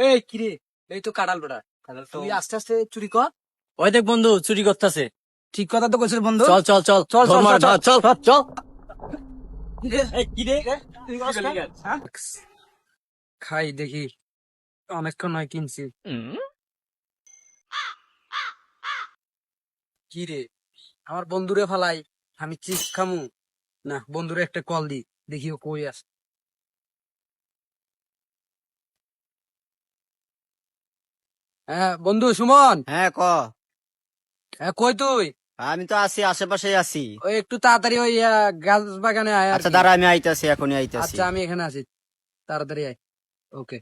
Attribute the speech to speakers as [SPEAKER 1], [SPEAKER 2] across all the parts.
[SPEAKER 1] এই কিরে, এই তো কাঁঠাল বেটা, তুই আস্তে আস্তে চুরি কর।
[SPEAKER 2] ওই দেখ বন্ধু চুরি করতেছে।
[SPEAKER 1] ঠিক কথা তো কইছিস বন্ধু।
[SPEAKER 2] চল চল চল
[SPEAKER 1] চল, চল,
[SPEAKER 2] ধর মার,
[SPEAKER 1] চল,
[SPEAKER 2] চল চল চল।
[SPEAKER 1] খাই দেখি, অনেকক্ষণ হয় কিনছি। কি রে, আমার বন্ধুরে ফালাই আমি চিপস খামু না? বন্ধুরে একটা কল দি, দেখি ও কই আছে। হ্যাঁ বন্ধু সুমন।
[SPEAKER 2] হ্যাঁ ক।
[SPEAKER 1] হ্যাঁ কই তুই?
[SPEAKER 2] আমি তো আছি, আশেপাশে আছি।
[SPEAKER 1] ওই একটু তাড়াতাড়ি ওই গাছ বাগানে আয় আর
[SPEAKER 2] আচ্ছা
[SPEAKER 1] কি।
[SPEAKER 2] দাঁড়া, আমি আইতাছি, এখনই আইতাছি।
[SPEAKER 1] আচ্ছা আমি এখানে আছি, তাড়াতাড়ি আয়। ওকে।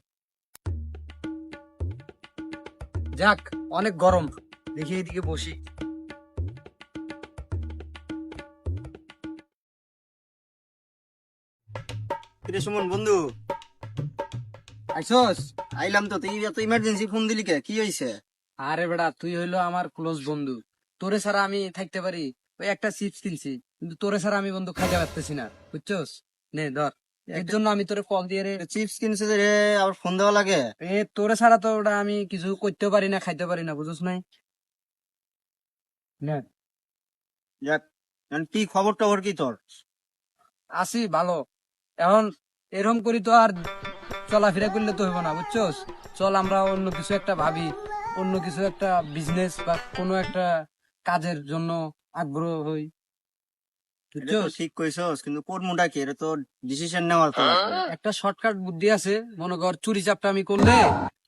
[SPEAKER 1] যাক, অনেক গরম, দেখি এদিকে বসি।
[SPEAKER 2] কিরে সুমন বন্ধু,
[SPEAKER 1] আইসস?
[SPEAKER 2] আইলাম তো। তুই এত ইমার্জেন্সি ফোন দিলি কে? কি হইছে?
[SPEAKER 1] আরে বেটা, তুই হইলো আমার ক্লোজ বন্ধু, তোরে ছাড়া আমি থাকতে পারি? ওই একটা চিপস কিনছি, কিন্তু তোরে ছাড়া আমি বন্ধু খাইতে পারতেছি না, বুঝছস? নে ধর, এর জন্য আমি তোরে কল দিয়ে রে।
[SPEAKER 2] চিপস কিনছে যে রে, আবার ফোন দেওয়া লাগে?
[SPEAKER 1] তোরে ছাড়া তো ওটা আমি কিছু করতেও পারি না, খাইতে পারি না, বুঝছ নাই? নে।
[SPEAKER 2] যাক, কি খবর টবর কি তোর?
[SPEAKER 1] আছি ভালো। এখন এরকম করি তো আর চলাফেরা করলে তো হইব না, বুঝছস? চল আমরা অন্য কিছু একটা ভাবি, অন্য কিছু একটা বিজনেস বা কোনো একটা কাজের জন্য আগ্রহ হই,
[SPEAKER 2] এটা তো
[SPEAKER 1] বুঝছস?
[SPEAKER 2] ঠিক কইছস, কিন্তু কোন মুডা কি? এটা তো ডিসিশন নেওয়ার তো লাগবে।
[SPEAKER 1] একটা শর্টকাট বুদ্ধি আছে, মনে কর চুরি চাপটা আমি করলে,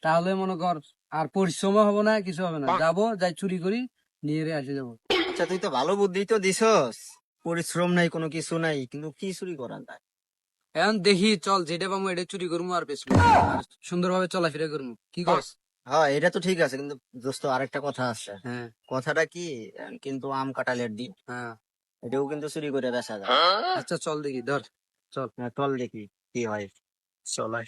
[SPEAKER 1] তাহলে মনে কর আর পরিশ্রমও হবে না, কিছু হবে না, যাবো যাই চুরি করি, নিয়ে আসে যাবো।
[SPEAKER 2] আচ্ছা তুই তো ভালো বুদ্ধি তো দিছস, পরিশ্রম নাই কোনো কিছু নাই, কিন্তু কি চুরি করা যায়?
[SPEAKER 1] এখন দেখি, চল যেটা পাবো এটা চুরি করবো আর বেশি আর সুন্দরভাবে চলাফেরা করবো, কি কস?
[SPEAKER 2] হ্যাঁ এটা তো ঠিক আছে, কিন্তু দোস্ত আরেকটা কথা আছে।
[SPEAKER 1] হ্যাঁ।
[SPEAKER 2] কথাটা কি, কিন্তু আম কাঁঠালের দিন,
[SPEAKER 1] হ্যাঁ।
[SPEAKER 2] এটাও কিন্তু চুরি করে বেচা যায়।
[SPEAKER 1] আচ্ছা চল দেখি, ধর চল।
[SPEAKER 2] হ্যাঁ, চল দেখি কি হয়। চলাই।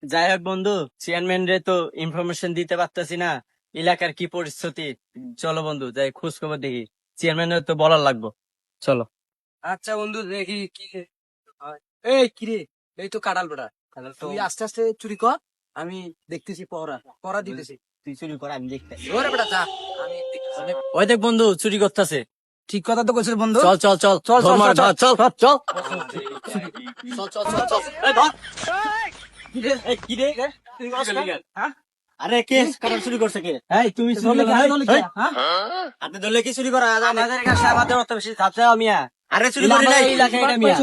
[SPEAKER 2] যাই হোক বন্ধু, চেয়ারম্যান রে তো ইনফরমেশন দিতে পারতেছি না, এলাকার কি পরিস্থিতি। চলো বন্ধু যাই খোঁজ খবর দেখি, চেয়ারম্যানের তো বলার লাগবো। চলো।
[SPEAKER 1] আচ্ছা বন্ধু দেখি কি হয়। এই কিরে, এই তো কাঁঠাল বেটা, তুই আস্তে আস্তে চুরি কর, আমি দেখতেছি, পড়া পড়া দিতেছি।
[SPEAKER 2] তুই চুরি কর, আমি দেখতেছি।
[SPEAKER 1] ওরে বেটা যা, আমি দেখতেছি।
[SPEAKER 2] ওই দেখ বন্ধু চুরি করতেছে।
[SPEAKER 1] ঠিক কথা তো কইছিস বন্ধু।
[SPEAKER 2] চল চল চল
[SPEAKER 1] চল,
[SPEAKER 2] ধর
[SPEAKER 1] চল,
[SPEAKER 2] মার,
[SPEAKER 1] চল,
[SPEAKER 2] ধর, চল চল চল
[SPEAKER 1] চল চল চল চল।
[SPEAKER 2] এই ধর। এই, কি রে?
[SPEAKER 1] হ্যাঁ?
[SPEAKER 2] আরে কে কারণ চুরি করছে কে?
[SPEAKER 1] এই তুমি চুরি করলে কি? হ্যাঁ?
[SPEAKER 2] আপনি ধরলে কি চুরি করা যায়?
[SPEAKER 1] আমাদের কাছে আমাদের অত বেশি ধাপসা মিয়া।
[SPEAKER 2] আরে চুরি করি নাই।
[SPEAKER 1] এই এলাকায় এটা মিয়া।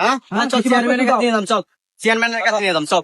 [SPEAKER 2] হ্যাঁ?
[SPEAKER 1] হ্যাঁ,
[SPEAKER 2] চল
[SPEAKER 1] কিছু
[SPEAKER 2] চেয়ারম্যানের
[SPEAKER 1] বাদ
[SPEAKER 2] কাছে
[SPEAKER 1] করে
[SPEAKER 2] নিয়ে যাম, চল চেয়ারম্যানের কাছে নিয়ে যাম, চল।